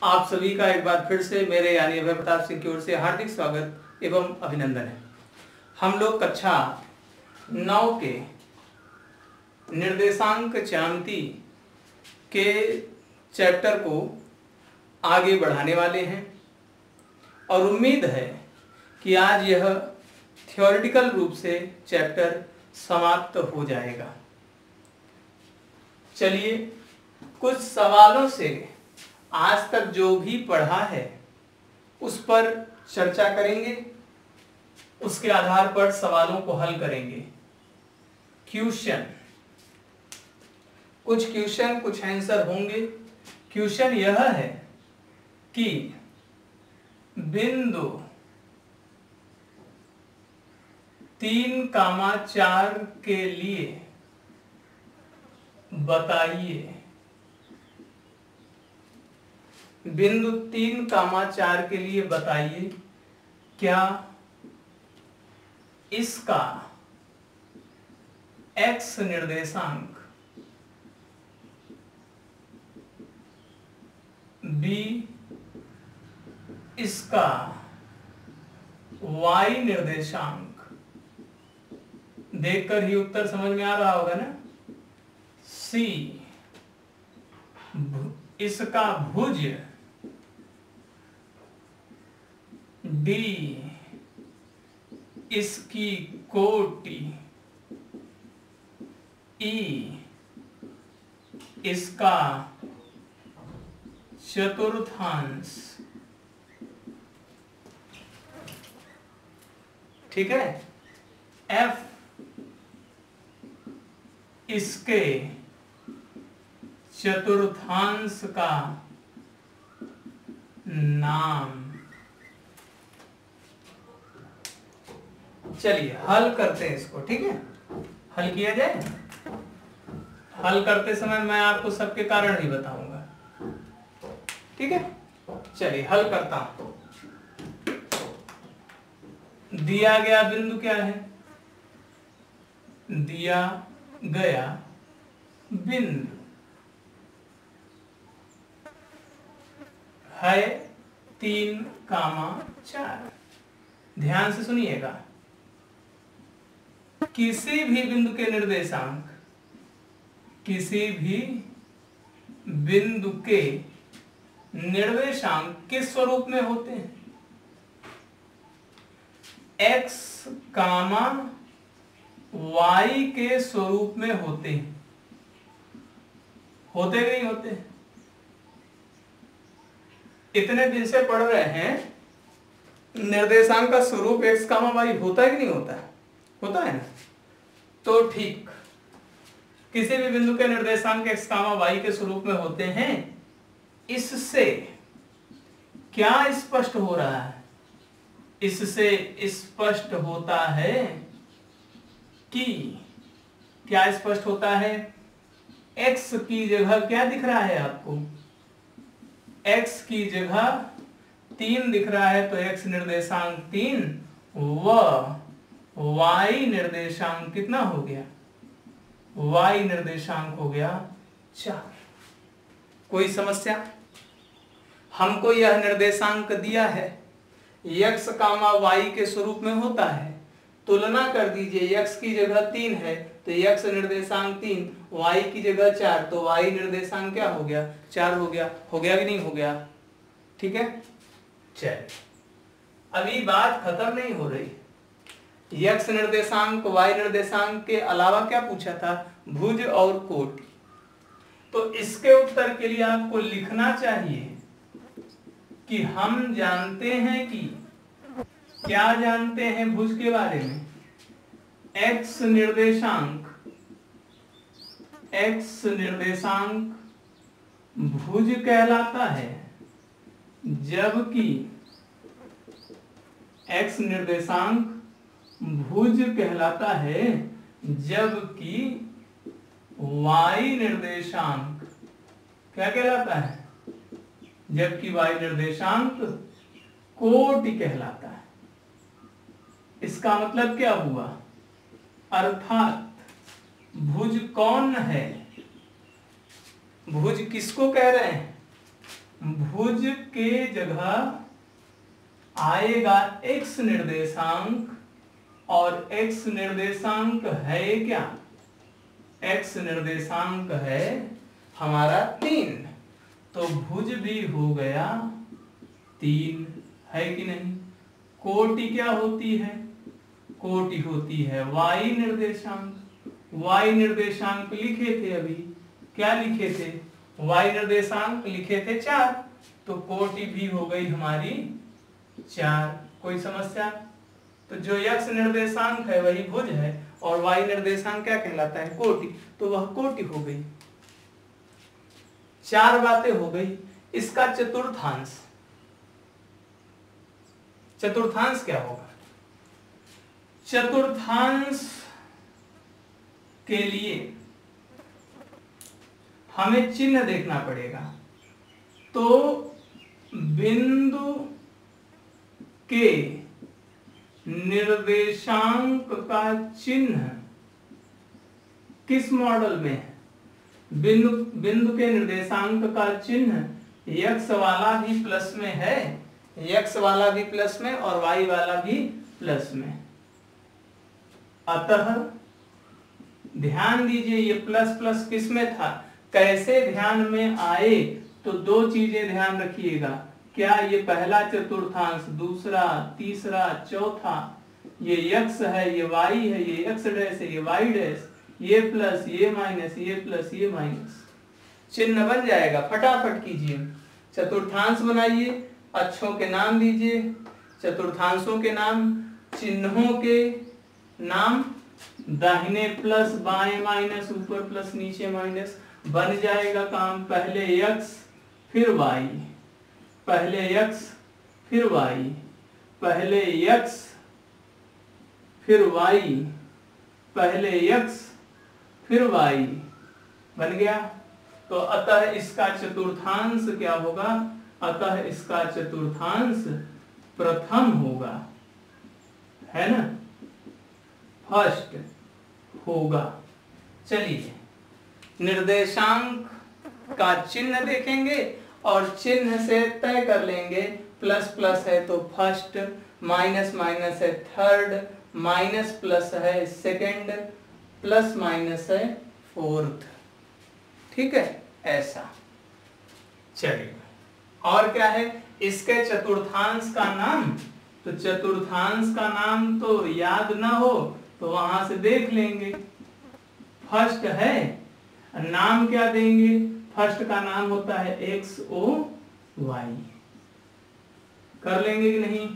आप सभी का एक बार फिर से मेरे यानी अभय प्रताप सिंह की ओर से हार्दिक स्वागत एवं अभिनंदन है। हम लोग कक्षा 9 के निर्देशांक ज्यामिति के चैप्टर को आगे बढ़ाने वाले हैं और उम्मीद है कि आज यह थ्योरेटिकल रूप से चैप्टर समाप्त हो जाएगा। चलिए कुछ सवालों से आज तक जो भी पढ़ा है उस पर चर्चा करेंगे, उसके आधार पर सवालों को हल करेंगे। क्वेश्चन, कुछ क्वेश्चन कुछ आंसर होंगे। क्वेश्चन यह है कि बिंदु 3,4 के लिए बताइए, बिंदु 3,4 के लिए बताइए क्या इसका x निर्देशांक b इसका y निर्देशांक, देखकर ही उत्तर समझ में आ रहा होगा ना। c इसका भुज, d इसकी कोटि, e इसका चतुर्थांश। ठीक है। f इसके चतुर्थांश का नाम। चलिए हल करते हैं इसको। ठीक है, हल किया जाए। हल करते समय मैं आपको सबके कारण ही बताऊंगा। ठीक है, चलिए हल करता हूं। दिया गया बिंदु क्या है? दिया गया बिंदु है 3,4। ध्यान से सुनिएगा, किसी भी बिंदु के निर्देशांक, किसी भी बिंदु के निर्देशांक किस स्वरूप में होते हैं? x, y के स्वरूप में होते हैं। होते कि नहीं होते? इतने दिन से पढ़ रहे हैं, निर्देशांक का स्वरूप x, y होता है कि नहीं होता है? होता है ना। तो ठीक, किसी भी बिंदु के निर्देशांक x, y के स्वरूप में होते हैं। इससे क्या स्पष्ट हो रहा है? इससे स्पष्ट होता है कि, क्या स्पष्ट होता है? x की जगह क्या दिख रहा है आपको? x की जगह 3 दिख रहा है, तो x निर्देशांक 3 व y निर्देशांक कितना हो गया? y निर्देशांक हो गया 4। कोई समस्या? हमको यह निर्देशांक दिया है, x, y के स्वरूप में होता है। तुलना कर दीजिए, x की जगह 3 है तो x निर्देशांक 3, y की जगह 4 तो y निर्देशांक क्या हो गया? 4 हो गया। हो गया कि नहीं हो गया? ठीक है, चलिए अभी बात खत्म नहीं हो रही। x निर्देशांक, y निर्देशांक के अलावा क्या पूछा था? भुज और कोटि। तो इसके उत्तर के लिए आपको लिखना चाहिए कि हम जानते हैं कि, क्या जानते हैं भुज के बारे में? x निर्देशांक भुज कहलाता है, जबकि x निर्देशांक भुज कहलाता है, जबकि y निर्देशांक क्या कहलाता है? जबकि y निर्देशांक कोटि कहलाता है। इसका मतलब क्या हुआ? अर्थात भुज कौन है? भुज किसको कह रहे हैं? भुज के जगह आएगा x निर्देशांक और x निर्देशांक है क्या? x निर्देशांक है हमारा 3, तो भुज भी हो गया 3, है कि नहीं? कोटि क्या होती है? कोटि होती है y निर्देशांक। y निर्देशांक लिखे थे अभी, क्या लिखे थे? y निर्देशांक लिखे थे 4, तो कोटि भी हो गई हमारी 4। कोई समस्या? तो जो x निर्देशांक है वही भुज है और y निर्देशांक क्या कहलाता है? कोटि, तो वह कोटि हो गई। 4 बातें हो गई। इसका चतुर्थांश, चतुर्थांश क्या होगा? चतुर्थांश के लिए हमें चिन्ह देखना पड़ेगा। तो बिंदु के निर्देशांक का चिन्ह किस मॉडल में है? बिंदु के निर्देशांक का चिन्ह x वाला भी प्लस में है, x वाला भी प्लस में और y वाला भी प्लस में। अतः ध्यान दीजिए, ये प्लस प्लस किस में था, कैसे ध्यान में आए? तो 2 चीजें ध्यान रखिएगा। क्या ये पहला चतुर्थांश, दूसरा, तीसरा, चौथा, ये x है, ये y है, ये x डैश है, ये y डैश, ये प्लस, ये माइनस, ये प्लस, ये माइनस, चिन्ह बन जाएगा। फटाफट कीजिए, चतुर्थांश बनाइए, अक्षों के नाम दीजिए, चतुर्थांशों के नाम, चिन्हों के नाम, दाहिने प्लस, बाएं माइनस, ऊपर प्लस, नीचे माइनस, बन जाएगा काम। पहले x फिर y, पहले x फिर y, पहले x फिर y, पहले x फिर y, बन गया। तो अतः इसका चतुर्थांश क्या होगा? अतः इसका चतुर्थांश प्रथम होगा, है ना, फर्स्ट होगा। चलिए, निर्देशांक का चिन्ह देखेंगे और चिन्ह से तय कर लेंगे। प्लस प्लस है तो फर्स्ट, माइनस माइनस है थर्ड, माइनस प्लस है सेकंड, प्लस माइनस है फोर्थ। ठीक है, ऐसा। चलिए, और क्या है इसके चतुर्थांश का नाम? तो चतुर्थांश का नाम तो याद ना हो तो वहां से देख लेंगे। फर्स्ट है, नाम क्या देंगे? फर्स्ट का नाम होता है XOY। कर लेंगे कि नहीं?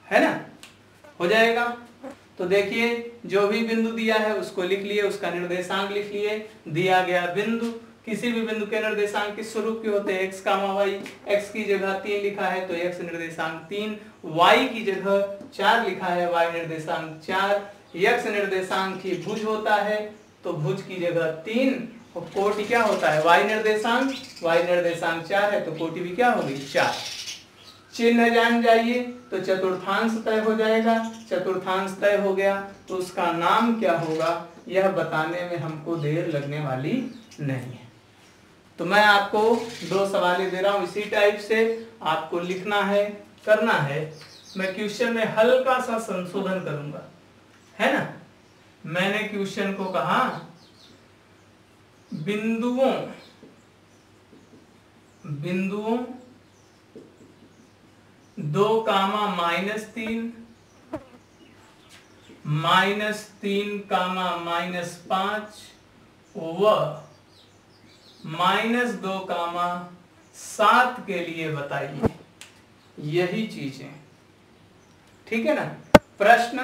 है ना, हो जाएगा। तो देखिए, जो भी बिंदु दिया है उसको लिख लिए, उसका निर्देशांक लिख लिए। दिया गया बिंदु, किसी भी बिंदु के निर्देशांक किस स्वरूप के होते हैं? x, y। x की जगह 3 लिखा है तो x निर्देशांक 3, y की जगह 4 लिखा है, y निर्देशांक 4। x निर्देशांक ही भुज होता है तो भुज की जगह 3, और कोटि क्या होता है? y निर्देशांक, y निर्देशांक 4 है तो कोटि भी क्या होगी? 4। चिन्ह जान जाइए तो चतुर्थांश तय हो जाएगा। चतुर्थांश तय हो गया तो उसका नाम क्या होगा, यह बताने में हमको देर लगने वाली नहीं है। तो मैं आपको 2 सवाल दे रहा हूं, इसी टाइप से आपको लिखना है, करना है। मैं क्वेश्चन में हल्का सा संशोधन करूंगा, है ना। मैंने क्वेश्चन को कहा बिंदुओं 2, -3, -3, -5 व -2, 7 के लिए बताइए। यही चीजें, ठीक है ना। प्रश्न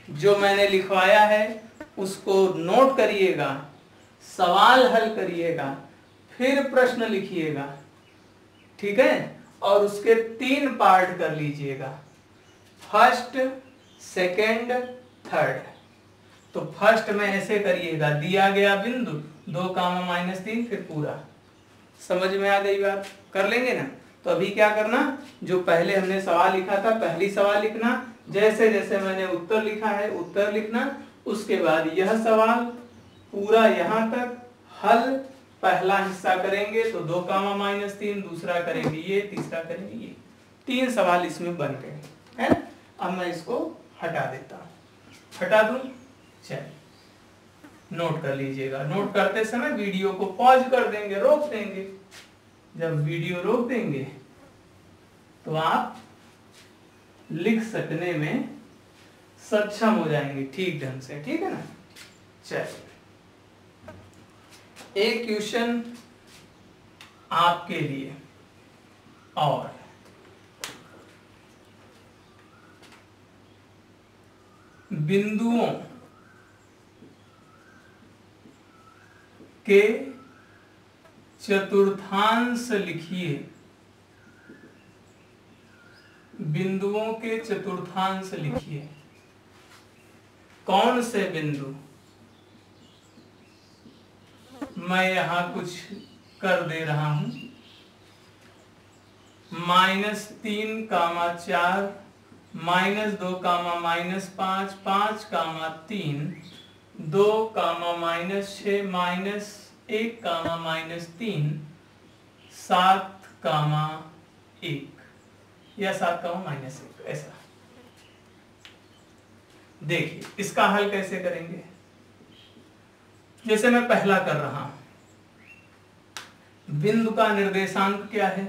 जो मैंने लिखवाया है उसको नोट करिएगा, सवाल हल करिएगा, फिर प्रश्न लिखिएगा, ठीक है। और उसके 3 पार्ट कर लीजिएगा, फर्स्ट, सेकंड, थर्ड। तो फर्स्ट में ऐसे करिएगा, दिया गया बिंदु 2, -3, फिर पूरा। समझ में आ गई बात? कर लेंगे ना। तो अभी क्या करना, जो पहले हमने सवाल लिखा था पहली सवाल लिखना, जैसे जैसे मैंने उत्तर लिखा है उत्तर लिखना, उसके बाद यह सवाल पूरा यहाँ तक हल, पहला हिस्सा करेंगे तो 2 कामा -3, दूसरा करेंगे ये, तीसरा करेंगे ये। 3 सवाल इसमें बन गए है ना। अब मैं इसको हटा देता हूँ, हटा दूं। चलिए नोट कर लीजिएगा। नोट करते समय वीडियो को पॉज कर देंगे, रोक देंगे। जब वीडियो रोक देंगे तो आप लिख सकने में सक्षम हो जाएंगे ठीक ढंग से, ठीक है ना। चलिए एक क्वेश्चन आपके लिए और बिंदुओं के चतुर्थांश लिखिए। बिंदुओं के चतुर्थांश लिखिए। कौन से बिंदु, मैं यहां कुछ कर दे रहा हूं। -3, -4, -2, -5, 5, 3, 2, -6, -1, -3, 7, 1 या 7, -1 ऐसा। देखिए इसका हल कैसे करेंगे। जैसे मैं पहला कर रहा हूं, बिंदु का निर्देशांक क्या है।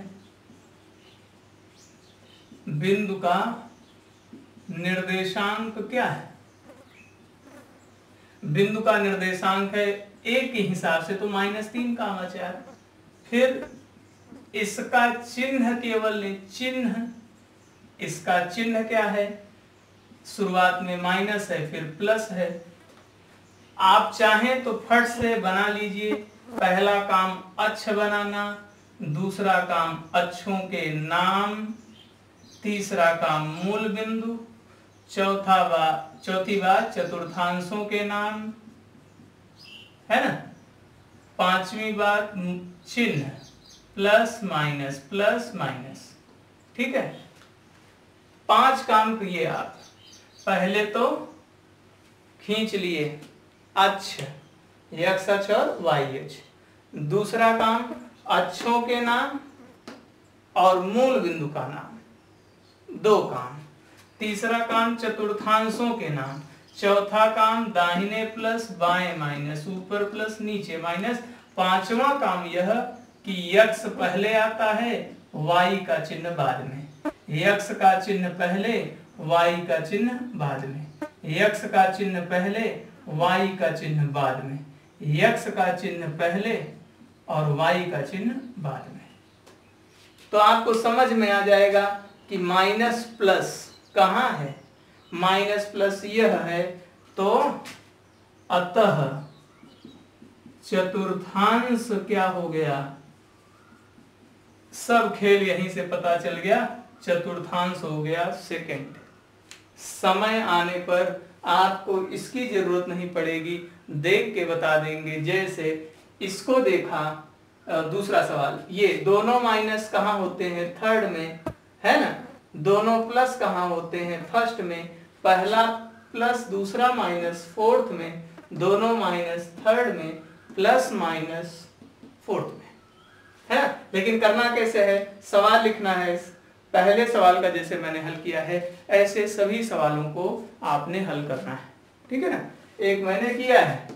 बिंदु का निर्देशांक क्या है। बिंदु का निर्देशांक है एक के हिसाब से तो -3, 4। फिर इसका चिन्ह केवल चिन्ह, इसका चिन्ह क्या है, शुरुआत में माइनस है फिर प्लस है। आप चाहें तो फट से बना लीजिए। पहला काम अक्ष बनाना, दूसरा काम अक्षों के नाम, तीसरा काम मूल बिंदु, चौथी बात चतुर्थांशों के नाम, है ना। 5वीं बात चिन्ह प्लस माइनस, ठीक है। 5 काम किए आप। पहले तो खींच लिए अक्ष, x अक्ष और y अक्ष। दूसरा काम अक्षों के नाम और मूल बिंदु का नाम, 2 काम। तीसरा काम चतुर्थांशों के नाम। चौथा काम दाहिने प्लस बाएं माइनस, ऊपर प्लस नीचे माइनस। 5वां काम यह कि x पहले आता है, y का चिन्ह बाद में। x का चिन्ह पहले, y का चिन्ह बाद में। x का चिन्ह पहले, y का चिन्ह बाद में। x का चिन्ह पहले और y का चिन्ह बाद में। तो आपको समझ में आ जाएगा कि माइनस प्लस कहाँ है। माइनस प्लस यह है, तो अतः चतुर्थांश क्या हो गया। सब खेल यहीं से पता चल गया। चतुर्थांश हो गया सेकंड। समय आने पर आपको इसकी जरूरत नहीं पड़ेगी, देख के बता देंगे। जैसे इसको देखा, दूसरा सवाल, ये दोनों माइनस कहाँ होते हैं, थर्ड में, है ना। दोनों प्लस कहाँ होते हैं, फर्स्ट में। पहला प्लस दूसरा माइनस फोर्थ में। दोनों माइनस थर्ड में, प्लस माइनस फोर्थ में, है ना। लेकिन करना कैसे है, सवाल लिखना है। पहले सवाल का जैसे मैंने हल किया है, ऐसे सभी सवालों को आपने हल करना है, ठीक है ना। एक मैंने किया है,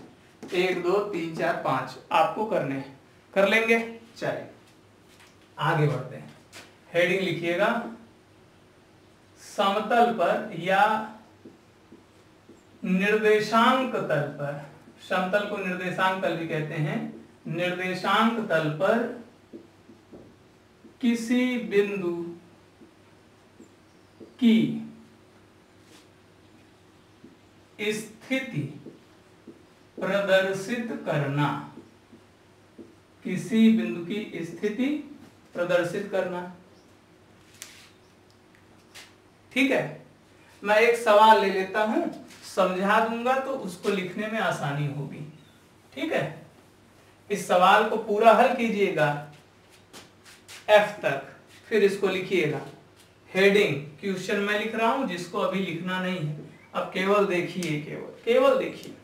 1 2 3 4 5 आपको करने हैं, कर लेंगे। चलिए आगे बढ़ते हैं। हेडिंग लिखिएगा, समतल पर या निर्देशांक तल पर। समतल को निर्देशांक तल भी कहते हैं। निर्देशांक तल पर किसी बिंदु की स्थिति प्रदर्शित करना। किसी बिंदु की स्थिति प्रदर्शित करना, ठीक है। मैं एक सवाल ले लेता हूं, समझा दूंगा तो उसको लिखने में आसानी होगी, ठीक है। इस सवाल को पूरा हल कीजिएगा F तक, फिर इसको लिखिएगा। हेडिंग क्वेश्चन मैं लिख रहा हूं, जिसको अभी लिखना नहीं है। अब केवल देखिए, केवल देखिए।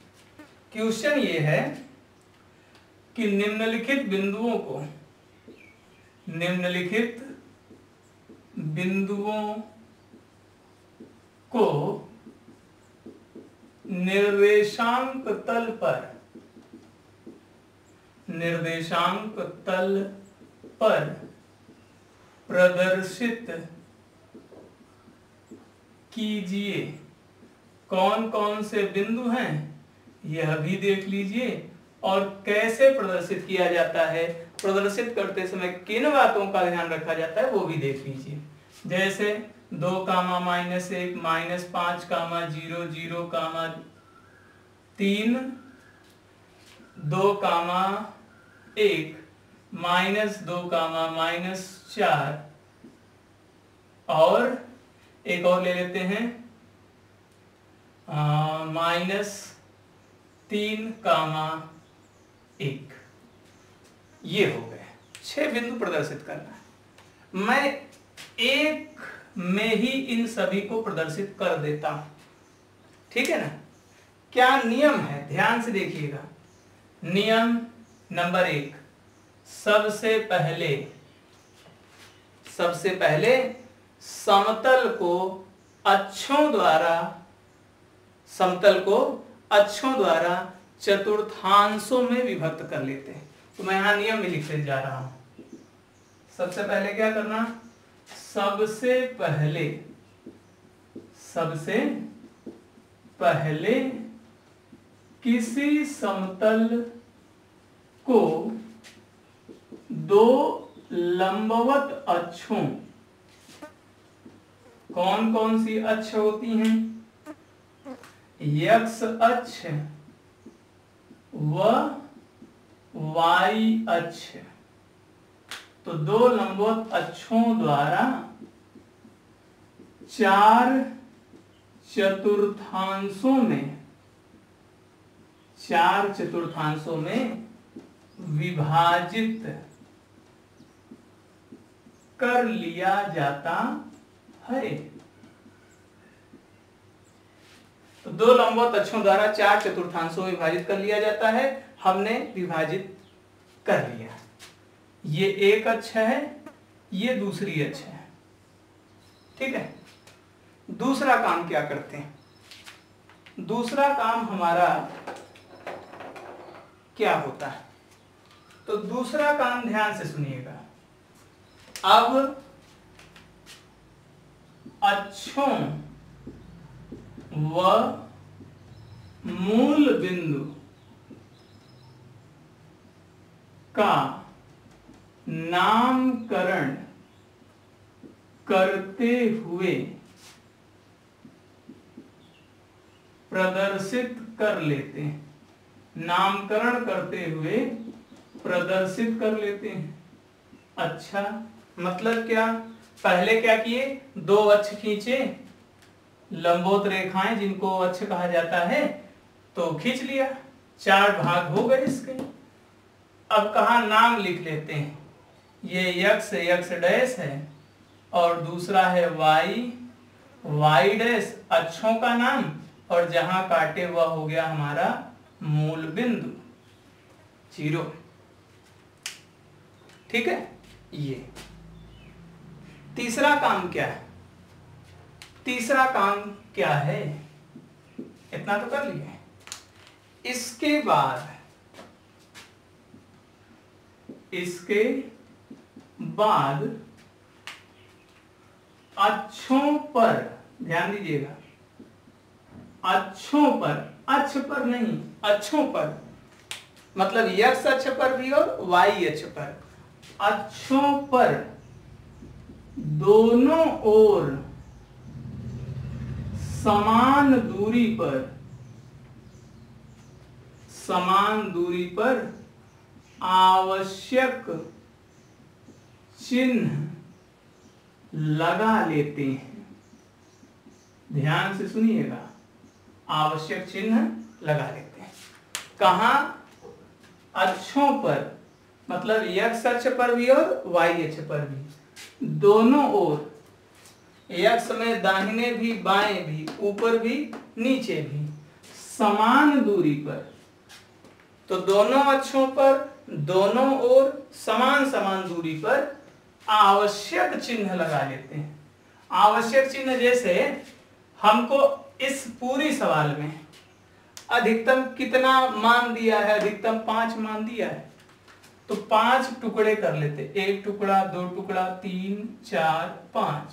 क्वेश्चन ये है, कि निम्नलिखित बिंदुओं को निर्देशांक तल पर प्रदर्शित कीजिए। कौन कौन से बिंदु हैं यह भी देख लीजिए और कैसे प्रदर्शित किया जाता है, प्रदर्शित करते समय किन बातों का ध्यान रखा जाता है वो भी देख लीजिए। जैसे 2, -1, -5, 0, 0, 3, 2, 1, -2, -4 और एक और ले लेते हैं -3, 1। ये हो गए 6 बिंदु प्रदर्शित करना है। मैं एक में ही इन सभी को प्रदर्शित कर देता हूं, ठीक है ना। क्या नियम है, ध्यान से देखिएगा। नियम नंबर 1, सबसे पहले समतल को अक्षों द्वारा चतुर्थांशों में विभक्त कर लेते हैं। तो मैं यहां नियम भी लिखते जा रहा हूं। सबसे पहले क्या करना, सबसे पहले किसी समतल को 2 लंबवत अक्षों, कौन कौन सी अक्ष होती हैं, x अक्ष व y अक्ष, तो 2 लंबवत अक्षों द्वारा 4 चतुर्थांशों में विभाजित कर लिया जाता है। तो 2 लंबवत अक्षों द्वारा 4 चतुर्थांशों में विभाजित कर लिया जाता है। हमने विभाजित कर लिया। ये एक अक्ष है, ये दूसरी अक्ष है, ठीक है। दूसरा काम क्या करते हैं, दूसरा काम हमारा क्या होता है, तो दूसरा काम ध्यान से सुनिएगा। अब अक्षों व मूल बिंदु का नामकरण करते हुए प्रदर्शित कर लेते हैं। नामकरण करते हुए प्रदर्शित कर लेते हैं। अच्छा, मतलब क्या, पहले क्या किए, 2 अक्ष खींचे, लंबवत रेखाएं जिनको अक्ष कहा जाता है, तो खींच लिया, 4 भाग हो गए इसके। अब कहा नाम लिख लेते हैं, ये x डैश है और दूसरा है y डैश, अक्षों का नाम, और जहां काटे हुआ हो गया हमारा मूल बिंदु 0, ठीक है। ये तीसरा काम क्या है, तीसरा काम क्या है, इतना तो कर लिए। इसके बाद अक्षों पर ध्यान दीजिएगा, अक्षों पर, अक्ष पर नहीं, अक्षों पर, मतलब x अक्ष पर भी और y अक्ष पर, अक्षों पर दोनों ओर समान दूरी पर आवश्यक चिन्ह लगा लेते हैं। ध्यान से सुनिएगा, आवश्यक चिन्ह लगा लेते हैं। कहां, अक्षों पर, मतलब x अक्ष पर भी और y अक्ष पर भी, दोनों ओर, x में दाहिने भी बाएं भी, ऊपर भी नीचे भी, समान दूरी पर। तो दोनों अक्षों पर दोनों ओर समान समान दूरी पर आवश्यक चिन्ह लगा लेते हैं। आवश्यक चिन्ह जैसे हमको इस पूरी सवाल में अधिकतम कितना मान दिया है, अधिकतम 5 मान दिया है, तो 5 टुकड़े कर लेते, 1 टुकड़ा, 2 टुकड़ा, 3 4 5,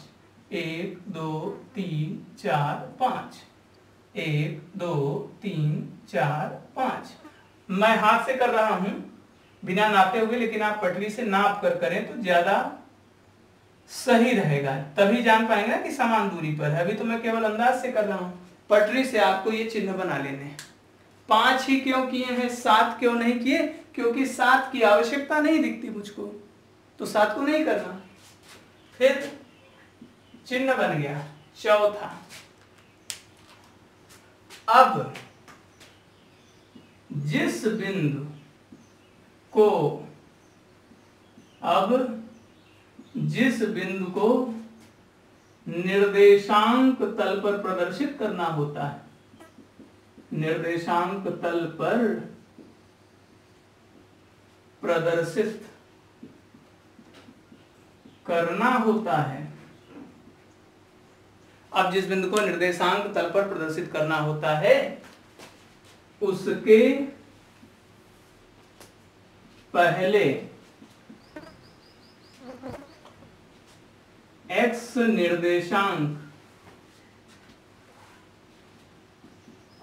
1 2 3 4 5, 1 2 3 4 5। मैं हाथ से कर रहा हूं बिना नापे हुए, लेकिन आप पटरी से नाप कर करें तो ज्यादा सही रहेगा, तभी जान पाएंगे ना कि समान दूरी पर है। अभी तो मैं केवल अंदाज से कर रहा हूं, पटरी से आपको ये चिन्ह बना लेने हैं। 5 ही क्यों किए हैं, 7 क्यों नहीं किए? क्योंकि 7 की आवश्यकता नहीं दिखती मुझको, तो 7 को नहीं करना। फिर चिन्ह बन गया चौथा। अब जिस बिंदु को निर्देशांक तल पर प्रदर्शित करना होता है, निर्देशांक तल पर प्रदर्शित करना होता है। अब जिस बिंदु को निर्देशांक तल पर प्रदर्शित करना होता है उसके पहले x निर्देशांक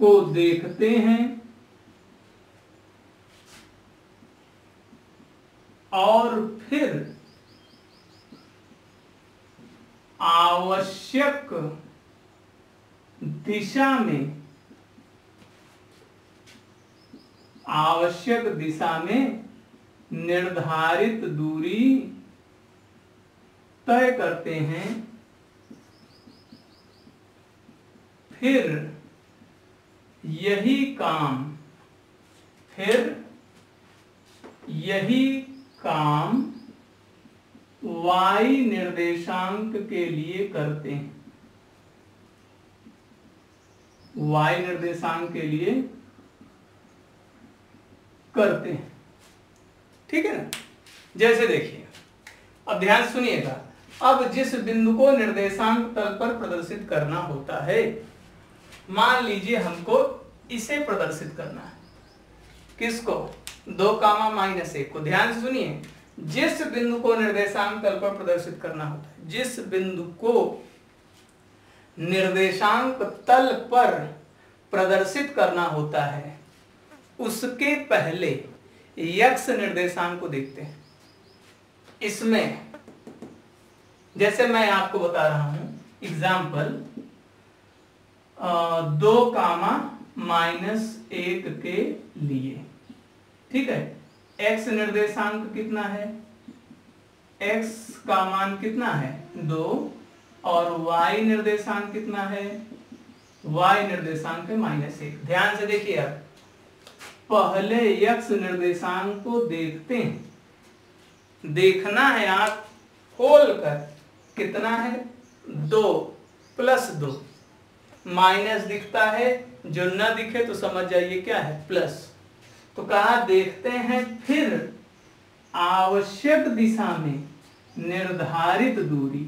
को देखते हैं और फिर आवश्यक दिशा में निर्धारित दूरी तय करते हैं। फिर यही काम y निर्देशांक के लिए करते हैं, y निर्देशांक के लिए करते हैं। ठीक है ना? जैसे देखिए, अब ध्यान सुनिएगा। अब जिस बिंदु को निर्देशांक तल पर प्रदर्शित करना होता है, मान लीजिए हमको इसे प्रदर्शित करना है। किसको? 2, -1 को। ध्यान से सुनिए, जिस बिंदु को निर्देशांक तल पर प्रदर्शित करना होता है, जिस बिंदु को निर्देशांक तल पर प्रदर्शित करना होता है उसके पहले x निर्देशांक को देखते हैं। इसमें जैसे मैं आपको बता रहा हूं एग्जाम्पल 2, -1 के लिए। ठीक है, x निर्देशांक कितना है? x का मान कितना है? 2, और y निर्देशांक कितना है? y निर्देशांक है -1। ध्यान से देखिए, आप पहले x निर्देशांक को देखते हैं। देखना है आप खोल कर, कितना है? 2 + 2, माइनस दिखता है, जो न दिखे तो समझ जाइए क्या है, प्लस। तो कहा देखते हैं, फिर आवश्यक दिशा में निर्धारित दूरी।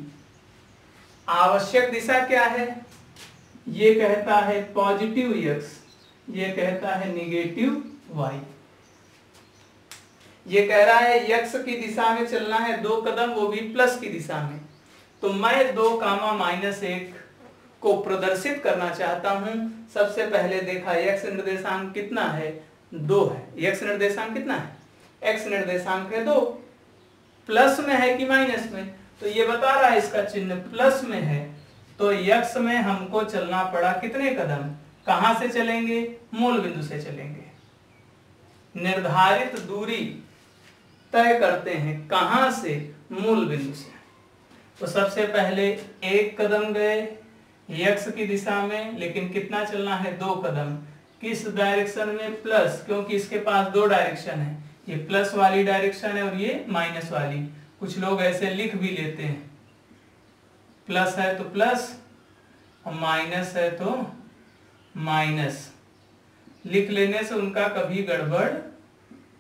आवश्यक दिशा क्या है? ये कहता है पॉजिटिव x, ये कहता है नेगेटिव y। ये कह रहा है x की दिशा में चलना है 2 कदम, वो भी प्लस की दिशा में। तो मैं 2, को प्रदर्शित करना चाहता हूं। सबसे पहले देखा x निर्देशांक कितना है? 2 है। x निर्देशांक कितना है? x निर्देशांक है 2। प्लस में है कि माइनस में? तो ये बता रहा है इसका चिन्ह प्लस में है। तो x में हमको चलना पड़ा कितने कदम? कहां से चलेंगे? मूल बिंदु से चलेंगे। निर्धारित दूरी तय करते हैं कहां से? मूल बिंदु से। तो सबसे पहले 1 कदम गए x की दिशा में, लेकिन कितना चलना है? 2 कदम। किस डायरेक्शन में? प्लस, क्योंकि इसके पास 2 डायरेक्शन है, ये प्लस वाली डायरेक्शन है और ये माइनस वाली। कुछ लोग ऐसे लिख भी लेते हैं, प्लस है तो प्लस और माइनस है तो माइनस। लिख लेने से उनका कभी गड़बड़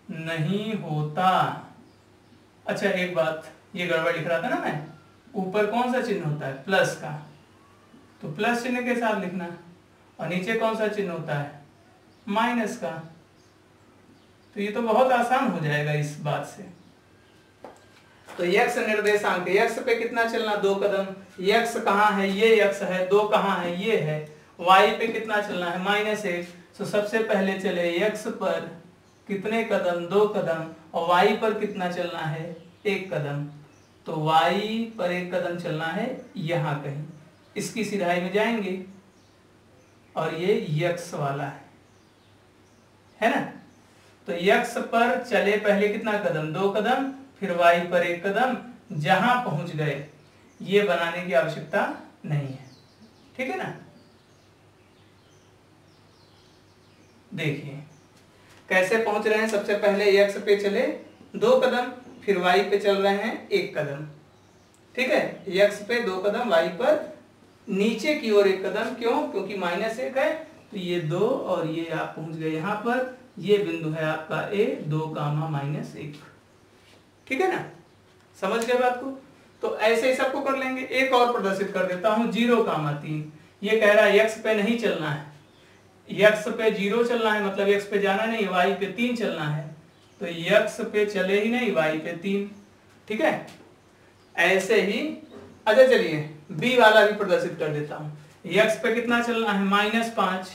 नहीं होता। अच्छा एक बात, ये गड़बड़ लिख रहा था ना मैं, ऊपर कौन सा चिन्ह होता है, प्लस का, तो प्लस चिन्ह के साथ लिखना, और नीचे कौन सा चिन्ह होता है, माइनस का। तो ये तो बहुत आसान हो जाएगा इस बात से। तो x निर्देशांक, x पे कितना चलना, 2 कदम, x कहाँ है, ये x है, 2 कहाँ है, ये है, y पे कितना चलना है, -1। तो सबसे पहले चले x पर कितने कदम, 2 कदम, और y पर कितना चलना है, 1 कदम। तो y पर 1 कदम चलना है यहाँ कहीं, इसकी सिधाई में जाएंगे, और ये x वाला है ना। तो x पर चले पहले कितना कदम, 2 कदम, फिर y पर 1 कदम, जहां पहुंच गए ये बनाने की आवश्यकता नहीं है, ठीक है ना। देखिए कैसे पहुंच रहे हैं, सबसे पहले x पे चले 2 कदम, फिर y पे चल रहे हैं 1 कदम, ठीक है। x पे 2 कदम, y पर नीचे की ओर 1 कदम, क्यों, क्योंकि -1 है, तो ये 2 और ये आप पहुंच गए यहाँ पर, ये बिंदु है आपका a, 2, -1, ठीक है ना, समझ गए बात को। तो ऐसे ही सबको कर लेंगे। एक और प्रदर्शित कर देता हूं, 0,3। ये कह रहा है x पे नहीं चलना है, x पे 0 चलना है, मतलब x पे जाना नहीं, y पे 3 चलना है, तो x पे चले ही नहीं, y पे 3, ठीक है। ऐसे ही अच्छा चलिए b वाला भी प्रदर्शित कर देता हूं। x पे कितना चलना है, -5,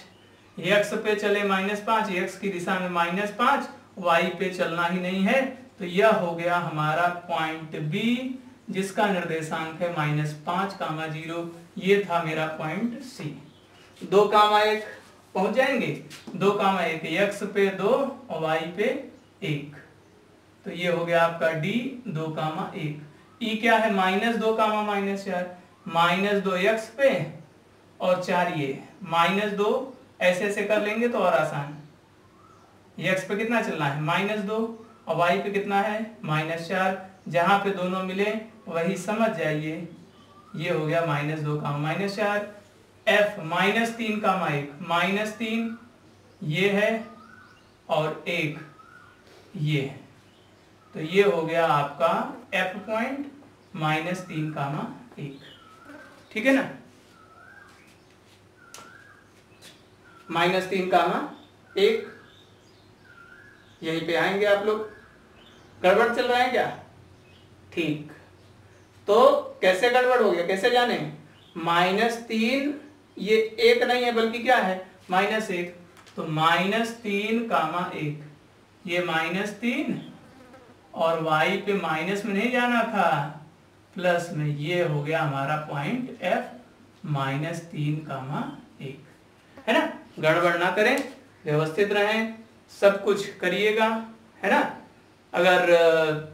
x पे चले -5, x की दिशा में -5, y पे चलना ही नहीं है, तो यह हो गया हमारा पॉइंट B, जिसका निर्देशांक है -5, 0। ये था मेरा पॉइंट C। 2,1 पहुंच जाएंगे, 2,1, x पे 2 और y पे 1, तो ये हो गया आपका D, 2,1। E क्या है, -2, -4, -2 x पे और 4 ये, -2 ऐसे ऐसे कर लेंगे तो और आसान। x पे कितना चलना है, -2, और y पे कितना है, -4, जहां पे दोनों मिले वही समझ जाइए, ये हो गया -2, -4, f -3, -3 ये है और 1 ये है, तो ये हो गया आपका f पॉइंट -3, 1, ठीक है ना। -3, 1 यहीं पे आएंगे आप लोग। गड़बड़ चल रहा है क्या, ठीक, तो कैसे गड़बड़ हो गया, कैसे जाने, -3 ये 1 नहीं है बल्कि क्या है, -1, तो -3, 1, ये -3 और y पे माइनस में नहीं जाना था, प्लस में, ये हो गया हमारा पॉइंट f, -3, 1, है ना। गड़बड़ ना करें, व्यवस्थित रहें, सब कुछ करिएगा, है ना। अगर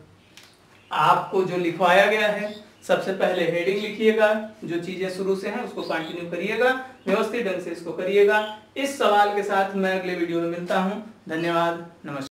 आपको जो लिखवाया गया है, सबसे पहले हेडिंग लिखिएगा, जो चीजें शुरू से हैं उसको कंटिन्यू करिएगा, व्यवस्थित ढंग से इसको करिएगा। इस सवाल के साथ मैं अगले वीडियो में मिलता हूं। धन्यवाद, नमस्कार।